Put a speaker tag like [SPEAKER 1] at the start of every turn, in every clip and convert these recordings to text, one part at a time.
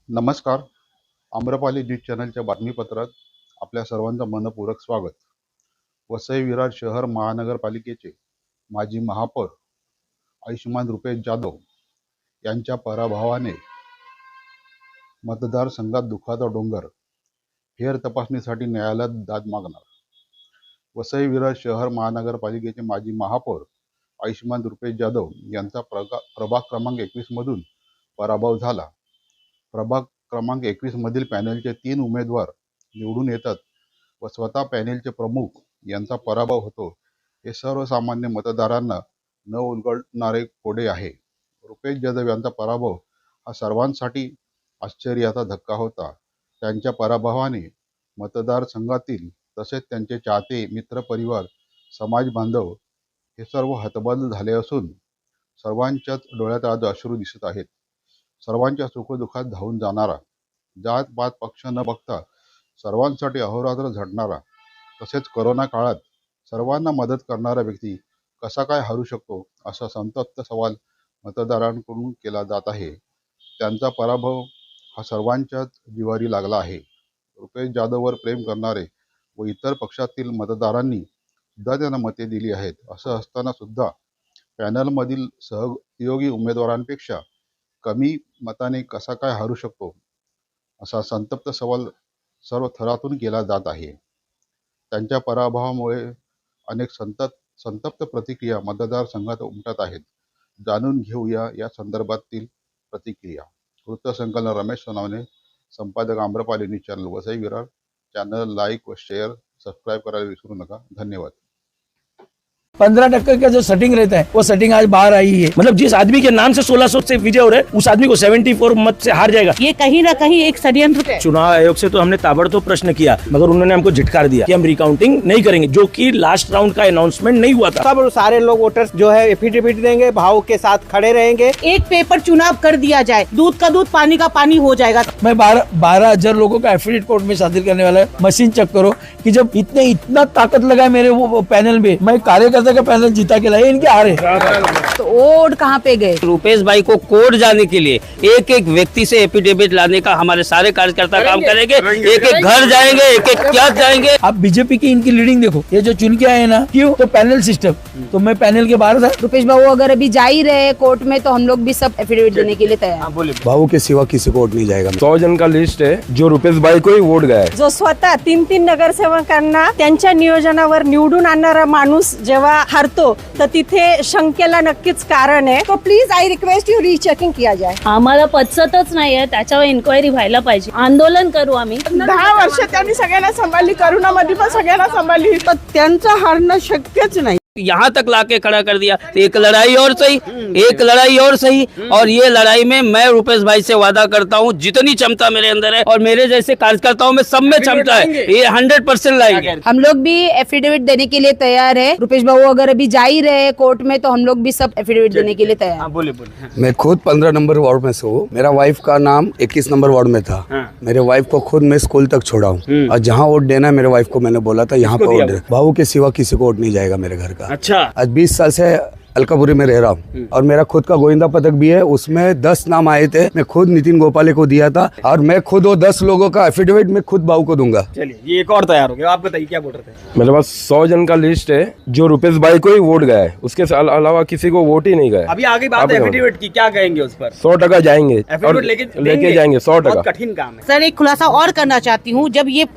[SPEAKER 1] नमस्कार. आम्रपाली न्यूज चॅनलच्या बातमीपत्रात आपल्या सर्वांचं मनपूर्वक स्वागत. वसई विरार शहर महानगरपालिकेचे माजी महापौर आयुष्मान रुपेश जाधव यांच्या पराभवाने मतदारसंघात दुःखाचा डोंगर. फेर तपासणीसाठी न्यायालयात दाद मागणार. वसई विरार शहर महानगरपालिकेचे माजी महापौर आयुष्मान रुपेश जाधव यांचा प्रभाग क्रमांक 21 मधून पराभव झाला. प्रभाग क्रमांक 21 मधील पॅनलचे 3 उमेदवार निवडून येतात व स्वतः पॅनलचे प्रमुख यांचा पराभव होतो. हे सर्वसामान्य मतदारांना न उलगडणारे कोडे आहे. रुपेश जाधव यांचा पराभव हा सर्वांसाठी आश्चर्याचा धक्का होता. त्यांच्या पराभवाने मतदारसंघातील तसेच त्यांचे चाहते, मित्रपरिवार, समाज बांधव हे सर्व हतबल झाले असून सर्वांच्याच डोळ्यात आज अश्रू दिसत आहेत. सर्वांच्या सुखदुःखात धावून जाणारा, जात पात पक्ष न बघता सर्वांसाठी अहोरात्र झटणारा, तसेच कोरोना काळात सर्वांना मदत करणारा व्यक्ती कसा काय हरू शकतो, असा संतप्त सवाल मतदारांकडून केला जात आहे. त्यांचा पराभव हा सर्वांच्याच जिवारी लागला आहे. रुपेश जाधववर प्रेम करणारे व इतर पक्षातील मतदारांनी सुद्धा त्यांना मते दिली आहेत. असं असताना सुद्धा पॅनलमधील सहयोगी उमेदवारांपेक्षा कमी मताने कसा काय हरू शकतो, असा संतप्त सवाल सर्व थरातून केला जात आहे. त्यांच्या पराभवामुळे अनेक संतप्त प्रतिक्रिया मतदारसंघात उमटत आहेत. जाणून घेऊया या संदर्भातील प्रतिक्रिया. वृत्तसंकलन रमेश सोनावणे, संपादक Amrapali news channel Vasai Virar. Channel like व शेअर सब्सक्राइब करायला विसरू नका. धन्यवाद.
[SPEAKER 2] 15% का जो सेटिंग रहता है वो सेटिंग आज बाहर आई है। मतलब जिस आदमी के नाम से 1600 से विजय हो रहा है उस आदमी को 74 मत से हार जाएगा।
[SPEAKER 3] ये कहीं ना कहीं एक षड्यंत्र है।
[SPEAKER 2] चुनाव आयोग से तो हमने ताबड़तोड़ प्रश्न किया मगर उन्होंने हमको झिटकार दिया कि हम रिकाउंटिंग नहीं करेंगे, जो कि लास्ट राउंड का अनाउंसमेंट नहीं हुआ था।
[SPEAKER 4] सब सारे लोग वोटर्स जो है एफिडेविट देंगे, भाव के साथ खड़े रहेंगे।
[SPEAKER 3] एक पेपर चुनाव कर दिया जाए, दूध का दूध पानी का पानी हो जाएगा।
[SPEAKER 2] मैं 12,000 लोगों का एफिडेविट कोर्ट में शामिल करने वाला है। मशीन चेक करो कि जब इतना ताकत लगा है मेरे वो पैनल में, मैं कार्यकर्ता का पैनल जीता के लाए, इनके हारे।
[SPEAKER 3] तो वोट कहाँ पे गए?
[SPEAKER 5] रुपेश भाई को कोर्ट जाने के लिए एक एक व्यक्ति से एफिडेविट लाने का हमारे सारे कार्यकर्ता काम करेंगे। एक एक घर जाएंगे, एक एक क्या जाएंगे।
[SPEAKER 2] आप बीजेपी की इनकी लीडिंग देखो, ये जो चुन के आए ना, क्यों? तो पैनल सिस्टम, तो मैं पैनल के बाहर था।
[SPEAKER 6] रुपेश बाबू अगर अभी जा ही रहे कोर्ट में तो हम लोग भी सब एफिडेविट देने के लिए तैयार।
[SPEAKER 7] भाऊ के सिवा किसी कोर्ट नहीं जाएगा।
[SPEAKER 8] 100 जन का लिस्ट है जो रुपेश भाई को ही वोट गया है।
[SPEAKER 9] जो स्वतः 3 नगरसेवकांना त्यांच्या नियोजनावर निवडून आणणारा माणूस जेव्हा हरतो तर तिथे शंकेला नक्कीच कारण आहे। तो please I request you rechecking किया जाए।
[SPEAKER 10] आम्हाला पचतच नाहीये, त्याच्यावर इन्क्वायरी व्हायला पाहिजे। आंदोलन करू आम्ही।
[SPEAKER 9] 10 वर्ष त्यांनी सगळ्यांना सांभाळली, करोनामध्ये पण सगळ्यांना सांभाळली, तर त्यांचं हारणं शक्यच नाही।
[SPEAKER 5] यहाँ तक लाके खड़ा कर दिया। एक लड़ाई और सही, एक लड़ाई और सही, और ये लड़ाई में मैं रुपेश भाई से वादा करता हूँ जितनी क्षमता मेरे अंदर है और मेरे जैसे कार्यकर्ताओं में सब में क्षमता है, ये 100% लाएंगे।
[SPEAKER 6] हम लोग भी एफिडेविट देने के लिए तैयार है। रुपेश बाबू अगर अभी जा ही रहे कोर्ट में तो हम लोग भी सब एफिडेविट देने के लिए तैयार।
[SPEAKER 5] बोले
[SPEAKER 7] मैं खुद 15 नंबर वार्ड में से हूँ। मेरा वाइफ का नाम 21 नंबर वार्ड में था। मेरे वाइफ को खुद मैं स्कूल तक छोड़ा हूँ और जहाँ वोट देना है मेरे वाइफ को मैंने बोला था यहाँ पे वोट देना। भाऊ के सिवा किसी को वोट नहीं जाएगा मेरे घर का।
[SPEAKER 5] अच्छा,
[SPEAKER 7] आज 20 साल से अलकापुरी में रह रहा हूँ और मेरा खुद का गोविंदा पदक भी है। उसमें 10 नाम आए थे, मैं खुद नितिन गोपाले को दिया था और मैं खुद वो 10 लोगों का एफिडेविट मैं खुद भाऊ को दूंगा।
[SPEAKER 4] चलिए ये एक और तैयार हो गया। आप बताइए क्या वोटर थे?
[SPEAKER 8] मेरे पास 100 जन का लिस्ट है जो रुपेश भाई को ही वोट गया है, उसके अलावा किसी को वोट ही नहीं गया।
[SPEAKER 4] अभी आगे बात है एफिडेविट की, क्या कहेंगे उस पर?
[SPEAKER 8] 100% जाएंगे और
[SPEAKER 4] लेके
[SPEAKER 8] जाएंगे 100%।
[SPEAKER 4] कठिन काम है
[SPEAKER 3] सर। एक खुलासा और करना चाहती हूँ, जब ये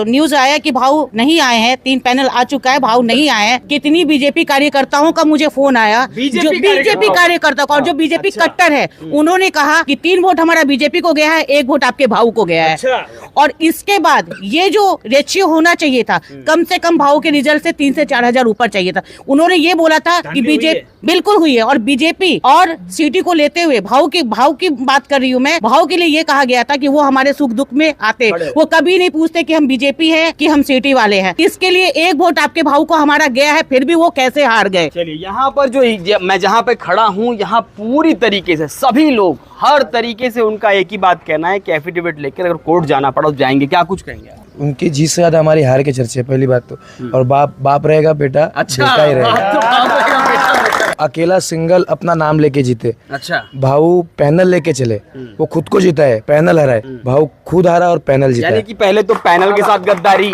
[SPEAKER 3] न्यूज आया कि भाऊ नहीं आए हैं, 3 पैनल आ चुका है, भाऊ नहीं आए हैं, कितनी बीजेपी कार्यकर्ताओं का मुझे फोन आया, बीजेपी कार्यकर्ता का, और जो बीजेपी कट्टर है उन्होंने कहा कि 3 वोट हमारा बीजेपी को गया है, 1 वोट आपके भाऊ को गया है। और इसके बाद ये जो रेशियो होना चाहिए था, कम से कम भाऊ के रिजल्ट से 3 से 4 हजार ऊपर चाहिए था। उन्होंने ये बोला था कि बीजेपी बिल्कुल हुई है, और बीजेपी और सीटी को लेते हुए भाऊ की बात कर रही हूँ मैं। भाऊ के लिए ये कहा गया था कि वो हमारे सुख दुख में आते, वो कभी नहीं पूछते कि हम बीजेपी है कि हम सीटी वाले हैं। इसके लिए 1 वोट आपके भाऊ को हमारा गया है, फिर भी वो कैसे हार गए।
[SPEAKER 4] चलिए यहाँ पर जो मैं जहाँ पे खड़ा हूँ, यहाँ पूरी तरीके से सभी लोग हर तरीके से उनका एक ही बात कहना है कि एफिडेविट लेकर अगर कोर्ट जाना पड़ा तो जाएंगे। क्या कुछ कहेंगे?
[SPEAKER 2] उनकी जीत से ज्यादा हमारी हार के चर्चे, पहली बात तो। और बाप रहेगा बेटा,
[SPEAKER 4] अच्छा,
[SPEAKER 2] बेटा ही रहेगा। अकेला सिंगल अपना नाम लेके जीते।
[SPEAKER 4] अच्छा,
[SPEAKER 2] भाऊ पैनल लेके चले, वो खुद को जीता है, पैनल हरा है, भाऊ खुद हारा और पैनल जीता
[SPEAKER 4] यानी
[SPEAKER 2] है।
[SPEAKER 4] कि पहले तो पैनल के साथ गद्दारी,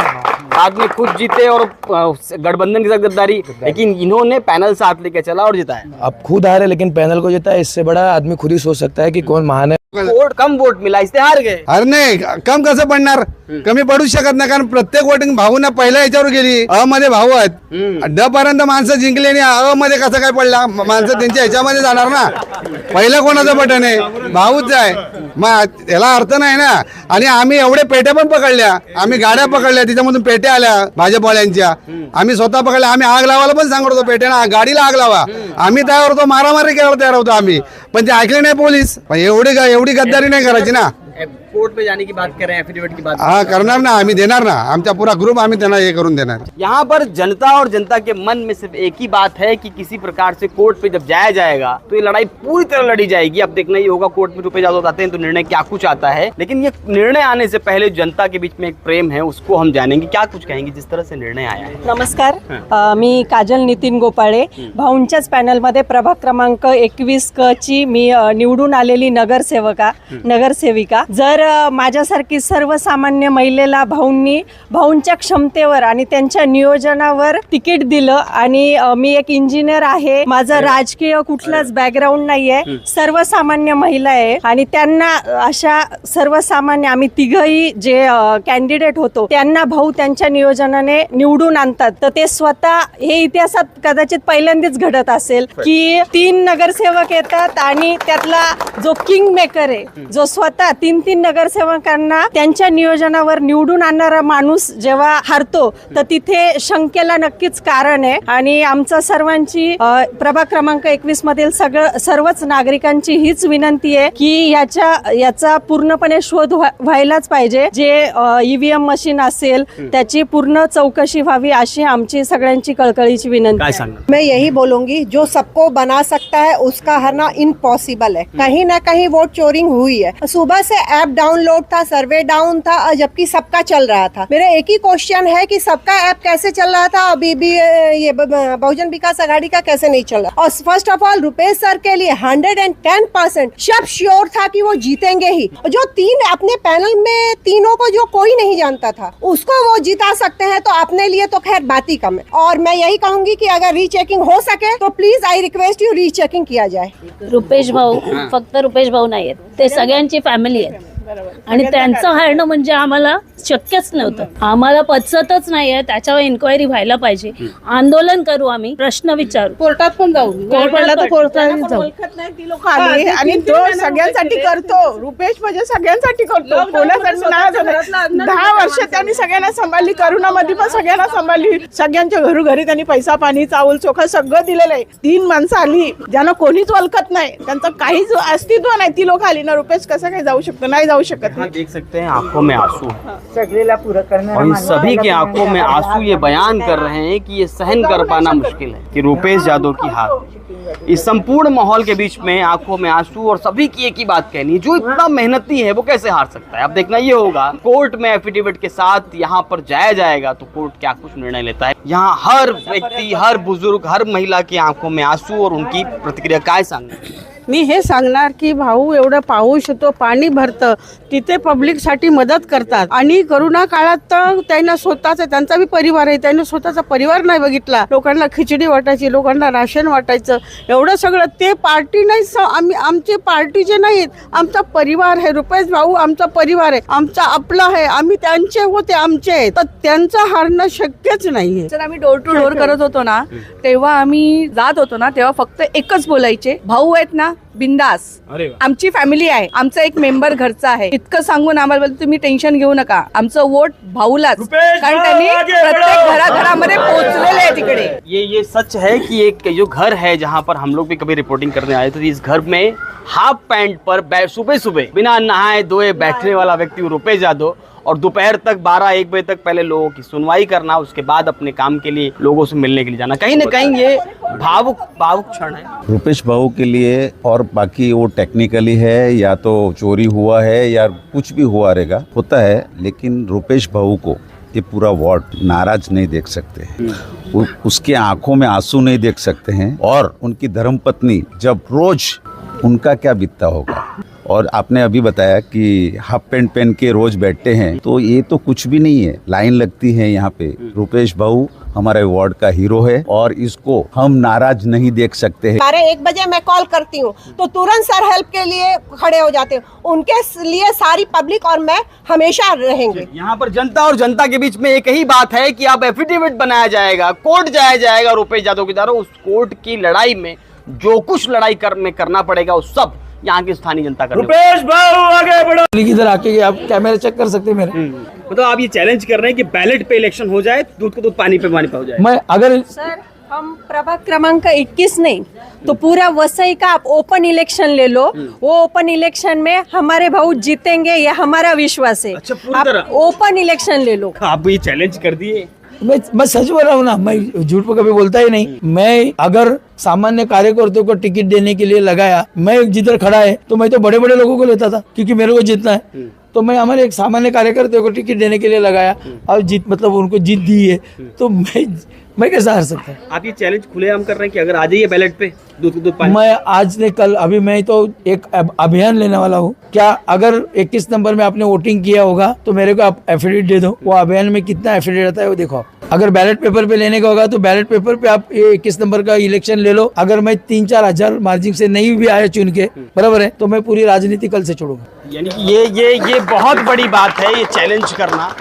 [SPEAKER 4] बाद में खुद जीते और गठबंधन के साथ गद्दारी, लेकिन इन्होंने पैनल साथ लेके चला और जिताया।
[SPEAKER 2] अब खुद हारे लेकिन पैनल को जीता है, इससे बड़ा आदमी खुद ही सोच सकता है कि कौन महान है।
[SPEAKER 4] वोट कम वोट मिला, इससे हार गए।
[SPEAKER 11] अरे नाही, कम कसं पडणार, कमी पडूच शकत नाही, कारण प्रत्येक वोटिंग भाऊना पहिल्या याच्यावर गेली। अ मध्ये भाऊ आहेत, ड पर्यंत माणसं जिंकली आणि अ मध्ये कसं काय पडला, माणसं त्यांच्या ह्याच्यामध्ये जाणार ना। पहिलं कोणाचं बटन आहे, भाऊच आहे, मग याला अर्थ नाही ना। आणि आम्ही एवढे पेट्या पण पकडल्या, आम्ही गाड्या पकडल्या, त्याच्यामधून पेट्या आल्या भाजपवाल्यांच्या, आम्ही स्वतः पकडल्या, आम्ही आग लावायला पण सांगत होतो, पेट्याला गाडीला आग लावा, आम्ही तयार होतो, मारामारी करायला तयार होतो आम्ही, पण ते ऐकले नाही पोलीस। एवढी गद्दारी नाही करायची ना।
[SPEAKER 4] कोर्ट में जाने की बात कर रहे हैं, एफिडेविट की बात।
[SPEAKER 11] हाँ करणार ना, आम्ही देणार ना, आमचा पूरा ग्रुप आम्ही त्यांना हे करून देणार।
[SPEAKER 4] यहाँ पर जनता और जनता के मन में सिर्फ एक ही बात है कि किसी प्रकार से कोर्ट पे जब जाया जाएगा तो ये लड़ाई पूरी तरह लड़ी जाएगी। अब देखना ही होगा, कोर्ट में रुपए ज्यादा आते हैं तो निर्णय क्या कुछ आता है, लेकिन ये निर्णय आने से पहले जनता के बीच में एक प्रेम है, उसको हम जानेंगे। क्या कुछ कहेंगे जिस तरह से निर्णय आया है?
[SPEAKER 9] नमस्कार, मी काजल नितीन गोपाळे, भाऊंच्याच पॅनलमध्ये प्रभाग क्रमांक 21 क ची मी निवडून आलेली नगरसेविका। जर माझ्यासारखी सर्वसामान्य महिलेला भाऊंच्या क्षमतेवर आणि त्यांच्या नियोजनावर तिकीट दिलं, आणि मी एक इंजिनियर आहे, माझं राजकीय कुठलाच बॅकग्राऊंड नाहीये, सर्वसामान्य महिला आहे, आणि त्यांना अशा सर्वसामान्य आम्ही तिघही जे कॅन्डिडेट होतो त्यांना भाऊ त्यांच्या नियोजनाने निवडून आणतात। तर ते स्वतः हे इतिहासात कदाचित पहिल्यांदाच घडत असेल की 3 नगरसेवक येतात आणि त्यातला जो किंग मेकर आहे, जो स्वतः 3 नगरसेवकांना त्यांच्या नियोजनावर निवडून आणणारा माणूस जेव्हा हारतो तर तिथे शंकेला नक्कीच कारण आहे। आणि आमचा सर्वांची प्रभाग क्रमांक 21 मधील सर्वच नागरिकांची हीच विनंती आहे की याचा पूर्णपणे शोध व्हायलाच पाहिजे। जे ईव्हीएम मशीन असेल त्याची पूर्ण चौकशी व्हावी अशी आमची सगळ्यांची कळकळीची विनंती आहे।
[SPEAKER 12] मैं यही बोलूंगी, जो सबको बना सकता है उसका हरना इम्पॉसिबल है। कहीं ना कहीं वोट चोरिंग हुई है। सुबह से ऐप डाउनलोड था, सर्वे डाउन था, जबकि सबका चल रहा था। मेरा एक ही क्वेश्चन है कि सबका ऐप कैसे चल रहा था, अभी भी ये बहुजन विकास आघाड़ी का कैसे नहीं चल रहा। और first of all Rupesh sir के लिए 110% सब श्योर था कि वो जीतेंगे ही। जो 3 अपने पैनल में तीनों को जो कोई नहीं जानता था उसको वो जिता सकते हैं, तो अपने लिए तो खैर बात ही कम है। और मैं यही कहूंगी कि अगर रीचेकिंग हो सके तो please I request you rechecking किया जाए।
[SPEAKER 10] रुपेश भाऊ फक्त रुपेश भाऊ नाही आहेत, ते सगळ्यांची फॅमिली आहे, आणि त्यांचं हारणं म्हणजे आम्हाला शक्यच नव्हतं, आम्हाला पचतच नाहीये। त्याच्यावर इन्क्वायरी व्हायला पाहिजे, आंदोलन करू, आम्ही प्रश्न विचारू,
[SPEAKER 3] कोर्टात पण जाऊ, कोर्टात जाऊ।
[SPEAKER 9] ती लोक आली आणि तो सगळ्यांसाठी करतो, रुपेश म्हणजे सगळ्यांसाठी करतो, कोणासाठी नाही। 10 वर्ष त्यांनी सगळ्यांना सांभाळली, करोनामध्ये पण सगळ्यांना सांभाळली, सगळ्यांच्या घरोघरी त्यांनी पैसा पाणी चावल चोखा सगळं दिलेलं आहे। 3 माणसं आली ज्यांना कोणीच ओळखत नाही, त्यांचं काहीच अस्तित्व नाही, ती लोक आली ना, रुपेश कसं काय जाऊ शकतो, नाही जाऊ शकत।
[SPEAKER 4] देख सकते हैं आंखों में आंसू और इन सभी के आंखों में आंसू ये बयान कर रहे हैं कि ये सहन कर पाना मुश्किल है कि रुपेश यादव की हार। इस संपूर्ण माहौल के बीच में आंखों में आंसू और सभी की एक ही बात कहनी है, जो इतना मेहनती है वो कैसे हार सकता है। अब देखना ये होगा, कोर्ट में एफिडेविट के साथ यहाँ पर जाया जाएगा तो कोर्ट क्या कुछ निर्णय लेता है। यहाँ हर व्यक्ति, हर बुजुर्ग, हर महिला की आंखों में आंसू और उनकी प्रतिक्रिया काय सांगणार।
[SPEAKER 3] मी हे सांगणार की भाऊ एवढं पाऊस होतो, पाणी भरतं, तिथे पब्लिकसाठी मदत करतात, आणि करोना काळात तर त्यांना स्वतःचा, त्यांचा बी परिवार आहे, त्यांनी स्वतःचा परिवार नाही बघितला, लोकांना खिचडी वाटायची, लोकांना राशन वाटायचं, एवढं सगळं ते पार्टी नाही, आम्ही आमचे पार्टीचे नाहीत, आमचा परिवार आहे, रुपेश भाऊ आमचा परिवार आहे, आमचा आपला आहे, आम्ही त्यांचे होते, आमचे आहेत, तर त्यांचं हारणं शक्यच नाहीये।
[SPEAKER 6] जर आम्ही डोर टू डोर करत होतो ना, तेव्हा आम्ही जात होतो ना, तेव्हा फक्त एकच बोलायचे, भाऊ आहेत ना बिंदास, आमची फॅमिली आहे, आमचा एक मेंबर घरचा आहे, इतकं सांगून आम्हाला बोलतो तुम्ही टेन्शन घेऊ नका, आमचं वोट भाऊलाच, कारण त्यांनी प्रत्येक घराघरामध्ये पोहोचलेले आहे तिकडे।
[SPEAKER 4] ये सच है कि एक जो घर है जहाँ पर हम लोग भी कभी रिपोर्टिंग करने आए तो इस घर में हाफ पैंट पर सुबह सुबह बिना नहाए धोए बैठने वाला व्यक्ति रुपेश यादव, और दोपहर तक 12-1 बजे तक पहले लोगों की सुनवाई करना, उसके बाद अपने काम के लिए लोगों से मिलने के लिए जाना, कहीं ना कहीं ये भावुक क्षण है
[SPEAKER 13] रुपेश भाऊ के लिए। और बाकी वो टेक्निकली है या तो चोरी हुआ है या कुछ भी हुआ रहेगा, होता है, लेकिन रुपेश भाऊ को ये पूरा वार्ड नाराज नहीं देख सकते हैं, उसके आंखों में आंसू नहीं देख सकते हैं। और उनकी धर्मपत्नी जब रोज उनका क्या बीतता होगा। और आपने अभी बताया कि हाफ पैंट पहन के रोज बैठते हैं, तो ये तो कुछ भी नहीं है। लाइन लगती है यहाँ पे। रुपेश भाऊ हमारे वार्ड का हीरो है और इसको हम नाराज नहीं देख सकते हैं।
[SPEAKER 12] 1 बजे मैं कॉल करती हूँ तो तुरंत सर हेल्प के लिए खड़े हो जाते हैं। उनके लिए सारी पब्लिक और मैं हमेशा रहेंगे।
[SPEAKER 4] यहाँ पर जनता और जनता के बीच में एक ही बात है कि अब एफिडेविट बनाया जाएगा, कोर्ट जाया जाएगा रुपेश यादव के द्वारा। उस कोर्ट की लड़ाई में जो कुछ लड़ाई करना पड़ेगा वो सब यहाँ की स्थानीय जनता कर।
[SPEAKER 2] रुपेश भाऊ आगे बढ़ो। इधर आके आप कैमरे चेक कर सकते हैं मेरे।
[SPEAKER 4] मतलब आप ये चैलेंज कर रहे हैं कि बैलेट पे इलेक्शन हो जाए, दूध को दूध पानी पे पानी हो जाए।
[SPEAKER 2] मैं अगर
[SPEAKER 9] सर हम प्रभाग क्रमांक 21 नहीं तो पूरा वसई का आप ओपन इलेक्शन ले लो, वो ओपन इलेक्शन में हमारे भाऊ जीतेंगे, ये हमारा विश्वास है।
[SPEAKER 4] अच्छा, पूरी तरह
[SPEAKER 9] आप ओपन इलेक्शन ले लो।
[SPEAKER 4] आप ये चैलेंज कर दिए।
[SPEAKER 2] मैं सच बोल रहा हूँ ना, मैं झूठ को कभी बोलता ही नहीं। मैं अगर सामान्य कार्यकर्ताओं को टिकट देने के लिए लगाया, मैं जिधर खड़ा है तो मैं तो बड़े बड़े लोगों को लेता था क्योंकि मेरे को जीतना है। तो मैं हमारे एक सामान्य कार्यकर्ता को टिकट देने के लिए लगाया और मतलब उनको जीत दी है, तो मैं कैसा हार सकता है।
[SPEAKER 4] आप ये चैलेंज खुलेआम कर रहे हैं कि अगर आ जाइए बैलेट पे दूध को दूध पानी।
[SPEAKER 2] मैं आज ने कल अभी मैं तो एक अभियान लेने वाला हूँ। क्या अगर 21 नंबर में आपने वोटिंग किया होगा तो मेरे को आप एफिडेविट दे दो। वो अभियान में कितना एफिडेविट आता है वो देखो। अगर बैलेट पेपर पे लेने का होगा तो बैलेट पेपर पे आप 21 नंबर का इलेक्शन ले लो। अगर मैं 3-4 हजार मार्जिन से नहीं भी आया चुन के, बराबर है, तो मैं पूरी राजनीति कल से छोड़ूंगा।
[SPEAKER 4] यानी कि ये बहुत बड़ी बात है, ये चैलेंज करना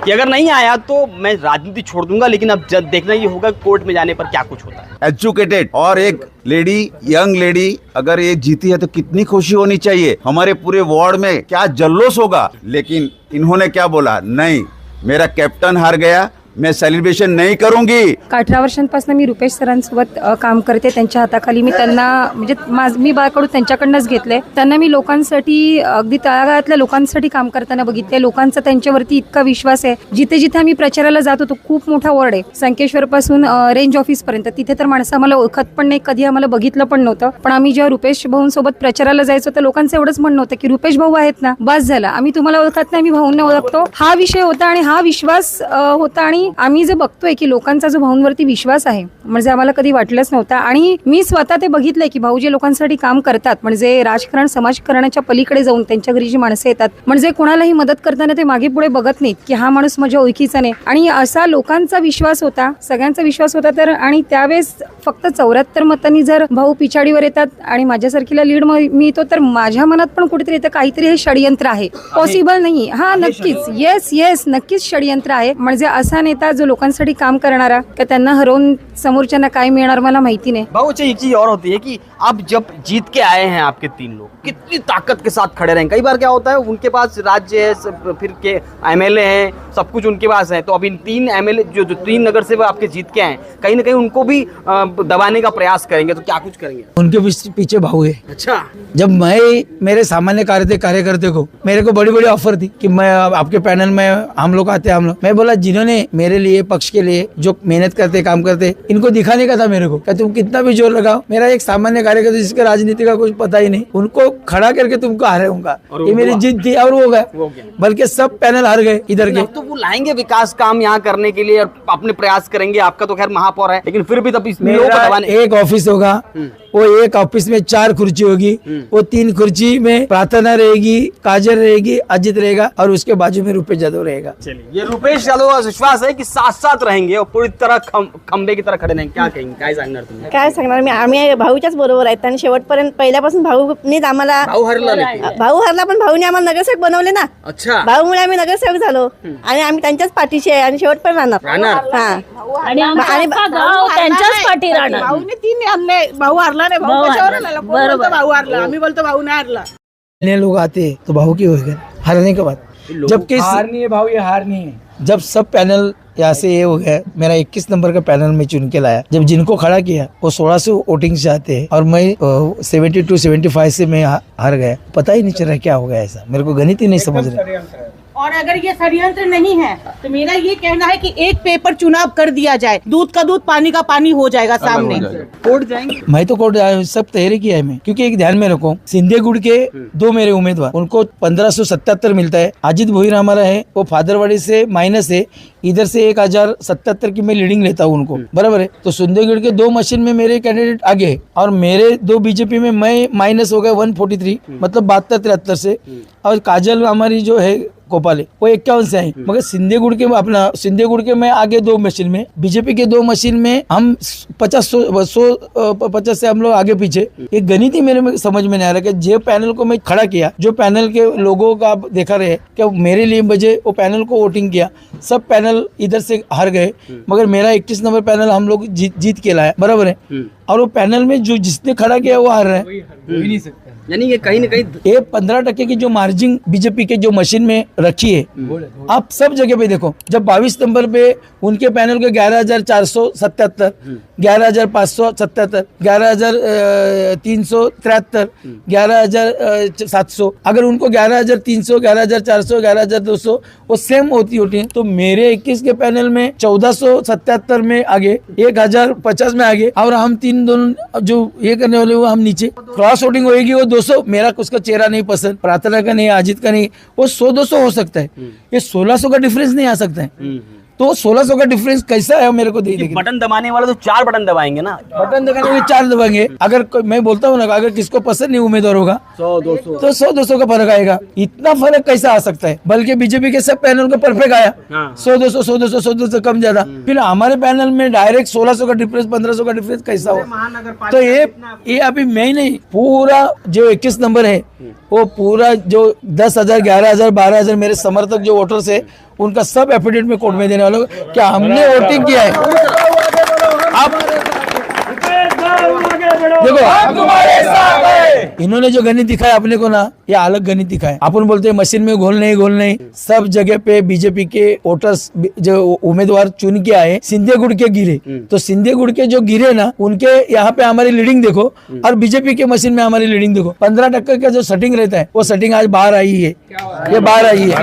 [SPEAKER 4] कि अगर नहीं आया तो मैं राजनीति छोड़ दूंगा। लेकिन अब जब देखना ये होगा कोर्ट में जाने पर क्या कुछ होता है।
[SPEAKER 13] एजुकेटेड और एक लेडी, यंग लेडी अगर ये जीती है तो कितनी खुशी होनी चाहिए। हमारे पूरे वार्ड में क्या जल्लोष होगा। लेकिन इन्होंने क्या बोला, नहीं मेरा कैप्टन हार गया, मैं सेलिब्रेशन नाही करूंगी।
[SPEAKER 14] 18 वर्षांपासून मी रुपेश सरांसोबत काम करते, त्यांच्या हाताखाली मी त्यांना म्हणजे मी बाळकडून त्यांच्याकडनंच घेतले। त्यांना मी लोकांसाठी अगदी तळागाळातल्या लोकांसाठी काम करताना बघितले। लोकांचा त्यांच्यावरती इतका विश्वास आहे। जिथे जिथे आम्ही प्रचाराला जात होतो, खूप मोठा वॉर्ड आहे संकेश्वर पासून रेंज ऑफिस पर्यंत, तिथे तर माणसं आम्हाला ओळखत पण नाही, कधी आम्हाला बघितलं पण नव्हतं। पण आम्ही जेव्हा रुपेश भाऊंसोबत प्रचाराला जायचो तर लोकांचं एवढंच म्हणणं होतं की रुपेश भाऊ आहेत ना, बस झालं, आम्ही तुम्हाला ओळखत नाही, आम्ही भाऊंना ओळखतो। हा विषय होता आणि हा विश्वास होता। आणि आम्ही जे बघतोय की लोकांचा जो भाऊंवरती विश्वास आहे म्हणजे आम्हाला कधी वाटलंच नव्हतं। आणि मी स्वतः ते बघितलंय की भाऊ जे लोकांसाठी काम करतात, म्हणजे राजकारण समाजकारणाच्या पलीकडे जाऊन त्यांच्या घरी जी माणसं येतात, म्हणजे कोणालाही मदत करताना ते मागे पुढे बघत नाहीत की हा माणूस माझ्या ओळखीचा नाही। आणि असा लोकांचा विश्वास होता, सगळ्यांचा विश्वास होता। तर आणि त्यावेळेस फक्त 74 मतांनी जर भाऊ पिछाडीवर येतात आणि माझ्यासारखीला लीड मिळतो, तर माझ्या मनात पण कुठेतरी येतं काहीतरी हे षडयंत्र आहे, पॉसिबल नाही। हा नक्कीच, येस नक्कीच षडयंत्र आहे। म्हणजे असा नेता जो लोकांसाठी काम करणारा, की त्यांना हरवून समोरच्यांना काय मिळणार मला माहिती नहीं।
[SPEAKER 4] बहुत अच्छी एक चीज और होती है कि आप जब जीत के आए हैं, आपके 3 लोग कितनी ताकत के साथ खड़े रहे। कई बार क्या होता है उनके पास राज्य है, फिर के एमएलए हैं, सब कुछ उनके पास है। तो अभी 3 एमएलए जो 3 नगर से वो आपके जीत के आए, कहीं ना कहीं उनको भी दबाने का प्रयास करेंगे, तो क्या कुछ करेंगे?
[SPEAKER 2] उनके पीछे भाऊ है।
[SPEAKER 4] अच्छा,
[SPEAKER 2] जब मैं मेरे सामान्य कार्यकर्ते को मेरे को बड़ी बड़ी ऑफर थी कि मैं आपके पैनल में हम लोग आते हैं, मैं बोला जिन्होंने मेरे लिए पक्ष के लिए जो मेहनत करते काम करते, इनको दिखाने का था मेरे को। तुम कितना भी जोर लगाओ, मेरा एक सामान्य कार्यकर्ता जिसके राजनीति का कुछ पता ही नहीं, उनको खड़ा करके तुमको हराऊंगा। ये मेरी जीत थी और वो गए, बल्कि सब पैनल हार गए इधर के।
[SPEAKER 4] तो वो लाएंगे विकास काम यहाँ करने के लिए और अपने प्रयास करेंगे। आपका तो खैर महापौर है, लेकिन फिर भी तब
[SPEAKER 2] एक ऑफिस होगा, वो एक ऑफिस में 4 खुर्ची होगी, वो 3 खुर्ची में प्रार्थना रहेगी, काजल रहेगी, अजित रहेगा और उसके बाजू में रुपेश यादव रहेगा।
[SPEAKER 4] चलिए, ये रुपेश यादव का विश्वास है कि साथ साथ रहेंगे और पूरी तरह खंबे की तरह खड़े रहेंगे। क्या कहेंगे, काय सांगणार तुम्ही?
[SPEAKER 15] काय सांगणार मी, आम्ही भाऊच्याच बरोबर आहेत आणि शेवटपर्यंत पहिल्यापासून भाऊनीच आम्हाला भाऊ हरला पण भाऊने आम्हाला नगरसेवक बनवले ना।
[SPEAKER 4] अच्छा,
[SPEAKER 15] भाऊमुळे आम्ही नगरसेवक झालो आणि आम्ही त्यांच्याच पाठीशी आहे आणि शेवटपर्यंत राहणार।
[SPEAKER 10] आणि आमचा गाव त्यांच्याच पाठी राहणार।
[SPEAKER 3] भाऊने 3 आणले, भाऊ हरला नाही, भाऊ कशावर आला? कोण बोलतो भाऊ हरला? आम्ही बोलतो भाऊ नाही हरला।
[SPEAKER 2] लोग आते तो भाऊ की हो गए हारने के बाद, जबकि हार नहीं है भाऊ, ये हार नहीं है। जब सब पैनल यहाँ से ये हो गया, मेरा 21 नंबर का पैनल में चुन के लाया, जब जिनको खड़ा किया वो 1600 वोटिंग से आते हैं और मैं 72-75 से मैं हार गया। पता ही नहीं चल रहा क्या हो गया ऐसा, मेरे को गणित ही नहीं समझ रहा।
[SPEAKER 3] और अगर ये षड्यंत्र नहीं है तो मेरा ये कहना है कि एक पेपर चुनाव कर दिया जाए, दूध का दूध पानी का पानी हो जाएगा सामने।
[SPEAKER 4] कोर्ट जाएंगे?
[SPEAKER 2] मैं तो कोर्ट सब तैयारी किया है मैं, क्योंकि एक ध्यान में रखो, सिंधे गुड़ के दो मेरे उम्मीदवार, उनको 1577 मिलता है। अजित भोईर हमारा है, वो फादरवाड़ी से माइनस है, इधर से 1077 की मैं लीडिंग लेता हूँ उनको, बराबर है। तो सिंधे गुड़ के 2 मशीन में मेरे कैंडिडेट आगे है और मेरे 2 बीजेपी में मैं माइनस हो गया 143, मतलब 72-73 से। और काजल हमारी जो है कोपाले वो 51 से आई, मगर सिंधे गुड़ के मैं आगे 2 मशीन में, बीजेपी के 2 मशीन में हम 50 से हम लोग आगे पीछे। ये गणित ही मेरे में समझ में नहीं आ रहा कि जो पैनल को मैं खड़ा किया, जो पैनल के लोगों का आप देखा रहे कि मेरे लिए बजे वो पैनल को वोटिंग किया, सब पैनल इधर से हार गए, मगर मेरा 21 नंबर पैनल हम लोग जीत के लाया, बराबर है। और वो पैनल में जो जिसने खड़ा किया वो हार रहा है।
[SPEAKER 4] यानी कि कहीं न कहीं
[SPEAKER 2] ये 15% की जो मार्जिन बीजेपी के जो मशीन में रखी है, आप सब जगह पे देखो, जब 22 नंबर पे उनके पैनल को 11,477, 11,577, 11,373, 11,700, अगर उनको 11,300, 11,400, 11,200 वो सेम होती है, तो मेरे 21 के पैनल में 1477 में आगे, 1050 में आगे, और हम 3 दोनों जो ये करने वाले वो हम नीचे। क्रॉस वोटिंग होगी वो 200, मेरा उसका चेहरा नहीं पसंद, प्रार्थना का नहीं, अजित का नहीं, वो 100-200 हो सकता है, ये 1600 का डिफरेंस नहीं आ सकता है। तो 1600 का डिफरेंस कैसा है मेरे को देखिए।
[SPEAKER 4] बटन दबाने वाले तो 4 बटन दबाएंगे ना,
[SPEAKER 2] बटन दबाने में 4 दबाएंगे। अगर मैं बोलता हूँ ना, अगर किसको पसंद नहीं उम्मीदवार होगा
[SPEAKER 4] 100-200
[SPEAKER 2] तो 100-200 का फर्क आएगा। इतना फर्क कैसा आ सकता है? बल्कि बीजेपी के सब पैनल को परफेक्ट आया, 100-200 कम ज्यादा, फिर हमारे पैनल में डायरेक्ट 1600 का डिफरेंस, 1500 का डिफरेंस कैसा हो? तो ये अभी मैं नहीं, पूरा जो 21 नंबर है वो पूरा जो 10,000, 11,000, 12,000 मेरे समर्थक जो वोटर्स है, उनका सब एफिडेविट में कोर्ट में देने वालों क्या हमने वोटिंग किया है। आप देखो, इन्होंने जो गणित दिखाया अपने को ना, ये अलग गणित दिखाया। अपन बोलते हैं मशीन में घोल नहीं, सब जगह पे बीजेपी के वोटर्स जो उम्मीदवार चुन के आए, सिंधे गुड़ के गिरे, तो सिंधे गुड़ के जो गिरे ना, उनके यहाँ पे हमारी लीडिंग देखो, और बीजेपी के मशीन में हमारी लीडिंग देखो। 15% का जो सेटिंग रहता है, वो सेटिंग आज बाहर आई है, ये बाहर आई है,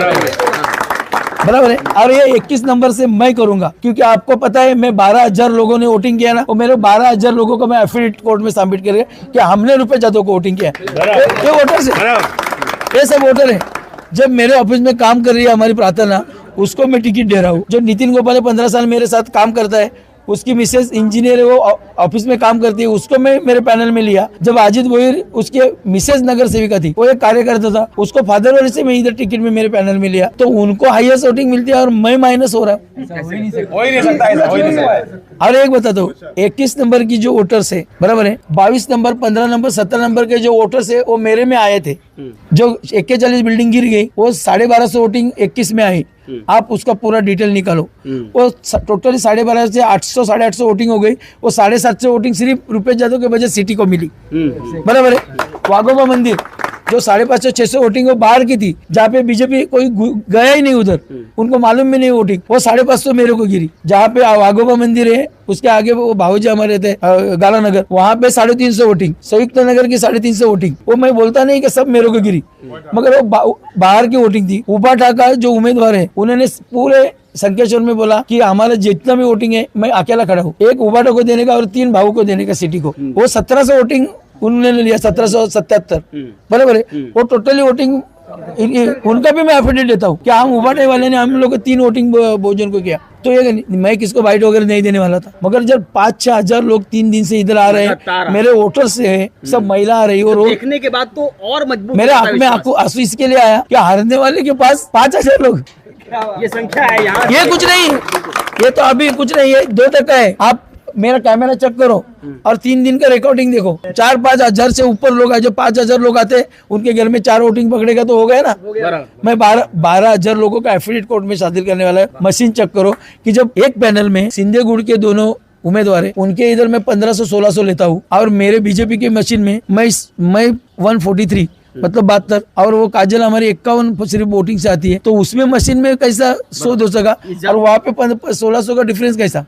[SPEAKER 2] बराबर है। और ये 21 नंबर से मैं करूंगा, क्योंकि आपको पता है मैं 12,000 लोगों ने वोटिंग किया ना, और मेरे 12,000 लोगों को मैं एफिडेविट कोर्ट में सबमिट करके कि हमने रुपए जादव को वोटिंग किया। ये वोटर है, ये सब वोटर है। जब मेरे ऑफिस में काम कर रही है हमारी प्रार्थना, उसको मैं टिकट दे रहा हूँ। जो नितिन गोपाल 15 साल मेरे साथ काम करता है, उसकी मिसेस इंजीनियर है, वो ऑफिस में काम करती है, उसको मैं मेरे पैनल में लिया। जब अजित भोईर उसके मिसेस नगर सेविका थी, वो एक कार्यकर्ता था, उसको फादरवाड़ी से मैं इधर टिकट में मेरे पैनल में लिया, तो उनको हाईएस्ट वोटिंग मिलती है और मैं माइनस हो रहा हूँ। और एक बताता हूँ, 21 नंबर की जो वोटर्स है, बराबर है, 22 नंबर, 15 नंबर, 17 नंबर के जो वोटर्स है, वो मेरे में आए थे। जो 41 बिल्डिंग गिर गई, वो 1250 वोटिंग 21 में आई। आप उसका पूरा डिटेल निकालो, वो टोटली 1250 से 800, 850 वोटिंग हो गई। वो 750 वोटिंग सिर्फ रुपेश यादव के वजह सिटी को मिली, बराबर है। वाघोबा मंदिर जो 550, 600 वोटिंग वो बाहर की थी, जहाँ पे बीजेपी कोई गया ही नहीं उधर, उनको मालूम भी नहीं वोटिंग, वो 550 मेरे को गिरी। जहाँ पे वाघोबा मंदिर है, उसके आगे वो भाऊजी हमारे थे गाला नगर, वहाँ पे 350 वोटिंग, संयुक्त नगर की 350 वोटिंग। वो मैं बोलता नहीं कि सब मेरे को गिरी, मगर वो बाहर की वोटिंग थी। उपा ठाकर जो उम्मीदवार है, उन्होंने पूरे संकेश्वर में बोला कि हमारा जितना भी वोटिंग है मैं अकेला खड़ा हूँ, एक उबाटा को देने का और 3 भाऊ को देने का सिटी को। वो 1700 वोटिंग उन्होंने लिया, 1777, बराबर है। वो टोटली वोटिंग उनका भी मैं एफिडेविट देता हूँ कि हम उबाटे वाले ने हम लोग को 3 वोटिंग भोजन को किया। तो ये मैं किसको बाइट वगैरह नहीं देने वाला था, मगर जब 5-6 हजार लोग 3 दिन से इधर आ रहे हैं, मेरे वोटर्स से सब महिला आ रही है, और
[SPEAKER 4] देखने के बाद तो और मजबूत
[SPEAKER 2] मेरे आंख में आंसू इसके लिए आया कि हारने वाले के पास 5,000 लोग,
[SPEAKER 4] ये संख्या है यहाँ,
[SPEAKER 2] ये कुछ नहीं, ये तो अभी कुछ नहीं है, 2 तक का है। आप मेरा कैमरा चेक करो और 3 दिन का रिकॉर्डिंग देखो, 4-5 हजार से ऊपर लोग आए। जो 5,000 लोग आते हैं, उनके घर में 4 वोटिंग पकड़ेगा तो हो गया ना। मैं 12 लोगों का एफिडेविट कोर्ट में शामिल करने वाला है। मशीन चेक करो कि जब एक पैनल में सिंधे गुड़ के दोनों उम्मीदवार है, उनके इधर मैं 1500-1600 लेता हूँ, और मेरे बीजेपी की मशीन में मैं 143 मतलब 72, और वो काजल हमारी 51 सिर्फ वोटिंग से आती है, तो उसमें मशीन में कैसा 100-200 का, और वहाँ पे 1600 का डिफरेंस कैसा।